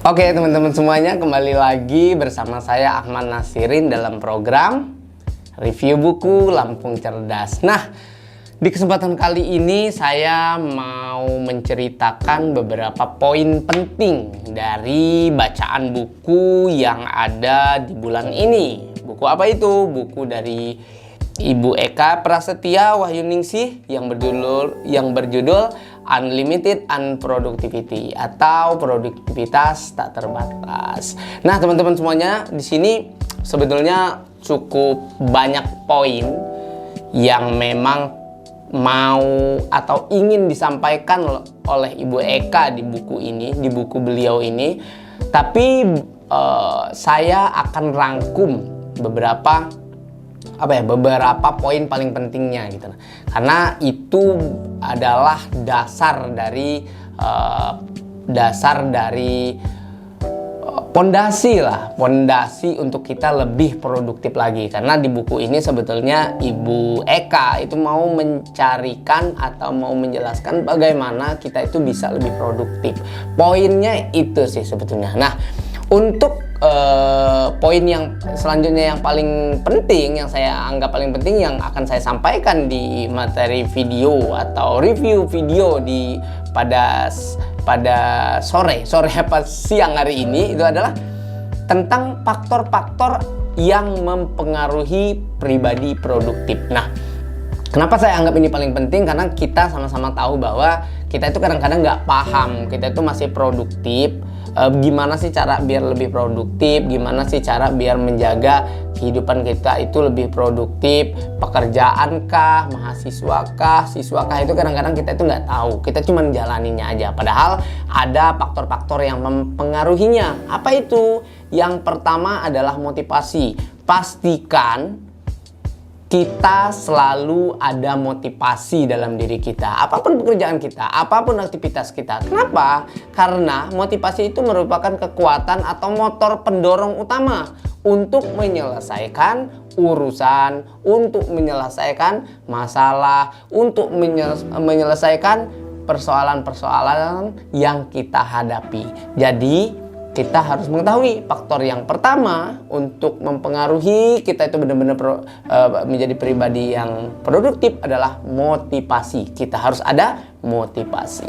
Oke teman-teman semuanya, kembali lagi bersama saya Ahmad Nasirin dalam program review buku Lampung Cerdas. Nah, di kesempatan kali ini saya mau menceritakan beberapa poin penting dari bacaan buku yang ada di bulan ini. Buku apa itu? Buku dari Ibu Eka Prasetya Wahyuningsih yang berjudul Unlimited Unproductivity atau produktivitas tak terbatas. Nah, teman-teman semuanya, di sini sebetulnya cukup banyak poin yang memang mau atau ingin disampaikan oleh Ibu Eka di buku ini, di buku beliau ini. Tapi saya akan rangkum beberapa poin paling pentingnya gitu. Karena itu adalah dasar dari pondasi untuk kita lebih produktif lagi. Karena di buku ini sebetulnya Ibu Eka itu mau mencarikan atau mau menjelaskan bagaimana kita itu bisa lebih produktif. Poinnya itu sih sebetulnya. Nah, untuk poin yang selanjutnya yang paling penting, yang saya anggap paling penting, yang akan saya sampaikan di materi video atau review video pada sore apa siang hari ini, itu adalah tentang faktor-faktor yang mempengaruhi pribadi produktif. Nah, kenapa saya anggap ini paling penting? Karena kita sama-sama tahu bahwa kita itu kadang-kadang nggak paham, kita itu masih produktif. Gimana sih cara biar lebih produktif, gimana sih cara biar menjaga kehidupan kita itu lebih produktif, pekerjaan kah, mahasiswa kah, siswa kah, itu kadang-kadang kita itu nggak tahu, kita cuma menjalaninya aja, padahal ada faktor-faktor yang mempengaruhinya. Apa itu? Yang pertama adalah motivasi. Pastikan kita selalu ada motivasi dalam diri kita, apapun pekerjaan kita, apapun aktivitas kita. Kenapa? Karena motivasi itu merupakan kekuatan atau motor pendorong utama untuk menyelesaikan urusan, untuk menyelesaikan masalah, untuk menyelesaikan persoalan-persoalan yang kita hadapi. Jadi kita harus mengetahui faktor yang pertama untuk mempengaruhi kita itu benar-benar menjadi pribadi yang produktif adalah motivasi. Kita harus ada motivasi.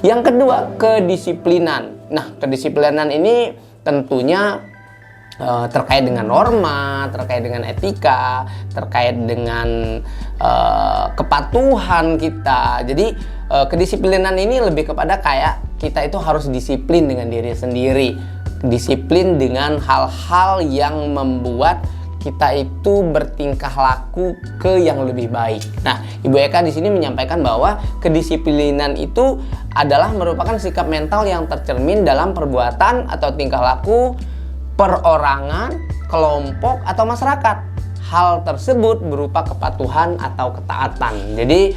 Yang kedua, kedisiplinan. Nah, kedisiplinan ini tentunya terkait dengan norma, terkait dengan etika, terkait dengan kepatuhan kita. Jadi kedisiplinan ini lebih kepada kayak kita itu harus disiplin dengan diri sendiri, disiplin dengan hal-hal yang membuat kita itu bertingkah laku ke yang lebih baik. Nah, Ibu Eka di sini menyampaikan bahwa kedisiplinan itu adalah merupakan sikap mental yang tercermin dalam perbuatan atau tingkah laku perorangan, kelompok, atau masyarakat. Hal tersebut berupa kepatuhan atau ketaatan. Jadi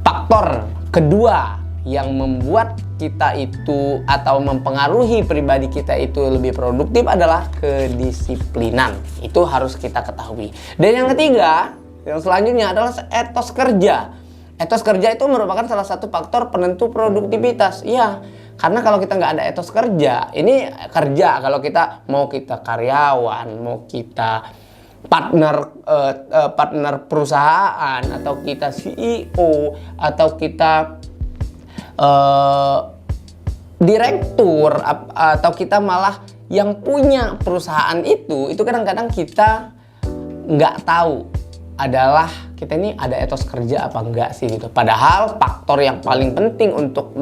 faktor kedua yang membuat kita itu atau mempengaruhi pribadi kita itu lebih produktif adalah kedisiplinan. Itu harus kita ketahui. Dan yang ketiga, yang selanjutnya adalah etos kerja. Etos kerja itu merupakan salah satu faktor penentu produktivitas. Ya, karena kalau kita nggak ada etos kerja, ini kerja, kalau kita mau kita karyawan, mau kita partner perusahaan, atau kita CEO, atau kita direktur, atau kita malah yang punya perusahaan itu kadang-kadang kita nggak tahu adalah kita ini ada etos kerja apa enggak sih gitu. Padahal faktor yang paling penting untuk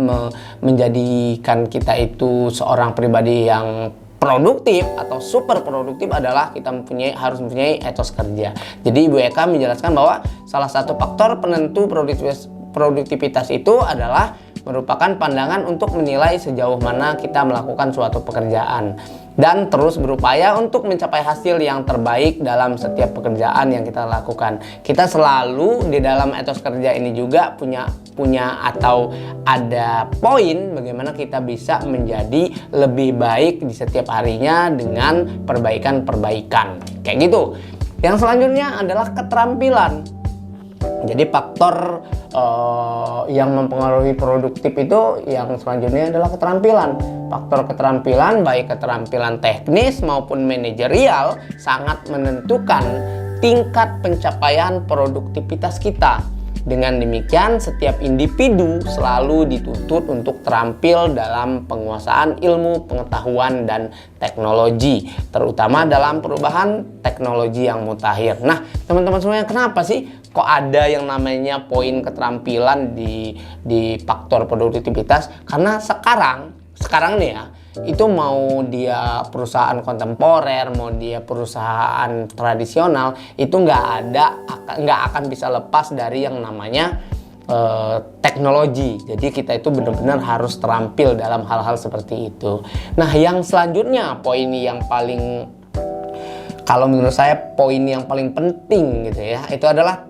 menjadikan kita itu seorang pribadi yang produktif atau super produktif adalah kita harus mempunyai etos kerja. Jadi Ibu Eka menjelaskan bahwa salah satu faktor penentu produktivitas itu adalah merupakan pandangan untuk menilai sejauh mana kita melakukan suatu pekerjaan dan terus berupaya untuk mencapai hasil yang terbaik dalam setiap pekerjaan yang kita lakukan. Kita selalu di dalam etos kerja ini juga punya atau ada poin bagaimana kita bisa menjadi lebih baik di setiap harinya dengan perbaikan-perbaikan. Kayak gitu. Yang selanjutnya adalah keterampilan. Jadi faktor yang mempengaruhi produktif itu yang selanjutnya adalah keterampilan. Faktor keterampilan, baik keterampilan teknis maupun manajerial, sangat menentukan tingkat pencapaian produktivitas kita. Dengan demikian, setiap individu selalu dituntut untuk terampil dalam penguasaan ilmu, pengetahuan, dan teknologi, terutama dalam perubahan teknologi yang mutakhir. Nah, teman-teman semuanya, kenapa sih kok ada yang namanya poin keterampilan di faktor produktivitas? Karena sekarang nih ya, itu mau dia perusahaan kontemporer, mau dia perusahaan tradisional, itu nggak akan bisa lepas dari yang namanya teknologi. Jadi kita itu benar-benar harus terampil dalam hal-hal seperti itu. Nah, yang selanjutnya, poin yang paling, kalau menurut saya poin yang paling penting gitu ya, itu adalah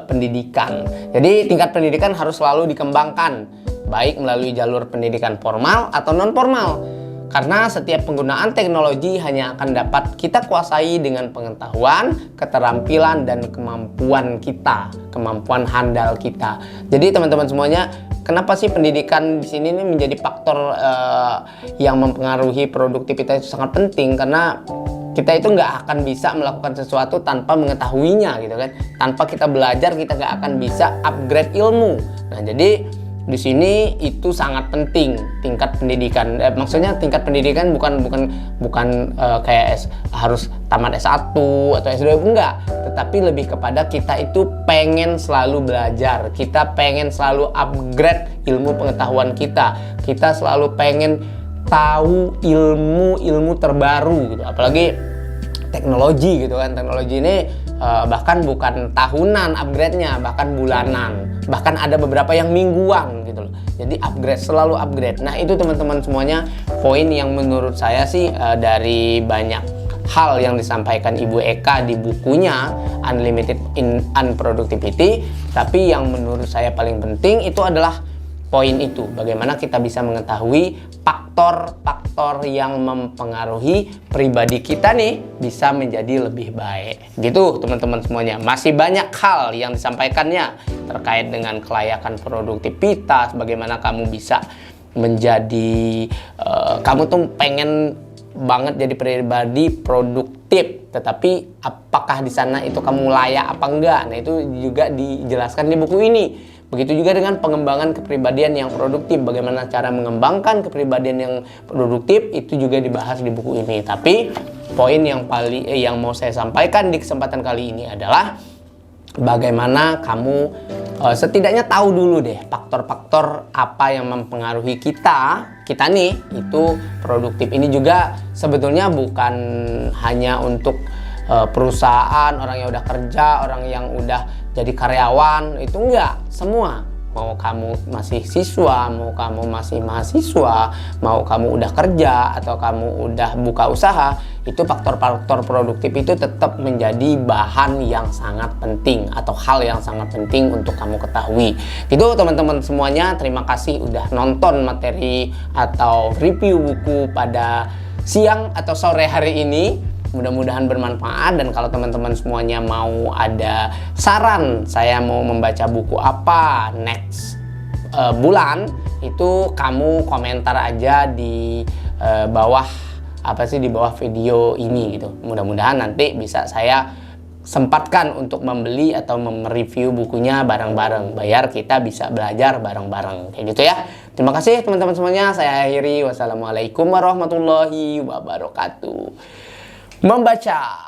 pendidikan. Jadi tingkat pendidikan harus selalu dikembangkan, baik melalui jalur pendidikan formal atau non formal. Karena setiap penggunaan teknologi hanya akan dapat kita kuasai dengan pengetahuan, keterampilan, dan kemampuan kita, kemampuan handal kita. Jadi teman-teman semuanya, kenapa sih pendidikan di sini menjadi faktor yang mempengaruhi produktivitas itu sangat penting? Karena kita itu nggak akan bisa melakukan sesuatu tanpa mengetahuinya gitu kan. Tanpa kita belajar, kita nggak akan bisa upgrade ilmu. Nah, jadi di sini itu sangat penting tingkat pendidikan. Maksudnya tingkat pendidikan bukan kayak harus tamat S1 atau S2, enggak. Tetapi lebih kepada kita itu pengen selalu belajar, kita pengen selalu upgrade ilmu pengetahuan kita. Kita selalu pengen tahu ilmu terbaru gitu. Apalagi teknologi gitu kan. Teknologi ini bahkan bukan tahunan upgrade-nya, bahkan bulanan, bahkan ada beberapa yang mingguan gitu loh. Jadi upgrade, selalu upgrade. Nah, itu teman-teman semuanya poin yang menurut saya sih dari banyak hal yang disampaikan Ibu Eka di bukunya Unlimited in Unproductivity, tapi yang menurut saya paling penting itu adalah poin itu, bagaimana kita bisa mengetahui faktor-faktor yang mempengaruhi pribadi kita nih bisa menjadi lebih baik. Gitu teman-teman semuanya. Masih banyak hal yang disampaikannya terkait dengan kelayakan produktivitas, bagaimana kamu bisa menjadi kamu tuh pengen banget jadi pribadi produktif, tetapi apakah di sana itu kamu layak apa enggak? Nah, itu juga dijelaskan di buku ini. Begitu juga dengan pengembangan kepribadian yang produktif. Bagaimana cara mengembangkan kepribadian yang produktif itu juga dibahas di buku ini. Tapi poin yang mau saya sampaikan di kesempatan kali ini adalah bagaimana kamu setidaknya tahu dulu deh faktor-faktor apa yang mempengaruhi kita nih itu produktif. Ini juga sebetulnya bukan hanya untuk perusahaan, orang yang udah kerja, orang yang udah jadi karyawan, itu enggak, semua. Mau kamu masih siswa, mau kamu masih mahasiswa, mau kamu udah kerja atau kamu udah buka usaha, itu faktor-faktor produktif itu tetap menjadi bahan yang sangat penting atau hal yang sangat penting untuk kamu ketahui. Gitu teman-teman semuanya, terima kasih udah nonton materi atau review buku pada siang atau sore hari ini. Mudah-mudahan bermanfaat, dan kalau teman-teman semuanya mau ada saran saya mau membaca buku apa next bulan, itu kamu komentar aja di bawah di bawah video ini gitu. Mudah-mudahan nanti bisa saya sempatkan untuk membeli atau mereview bukunya bareng-bareng, bayar kita bisa belajar bareng-bareng kayak gitu ya. Terima kasih teman-teman semuanya, saya akhiri. Wassalamualaikum warahmatullahi wabarakatuh. Membaca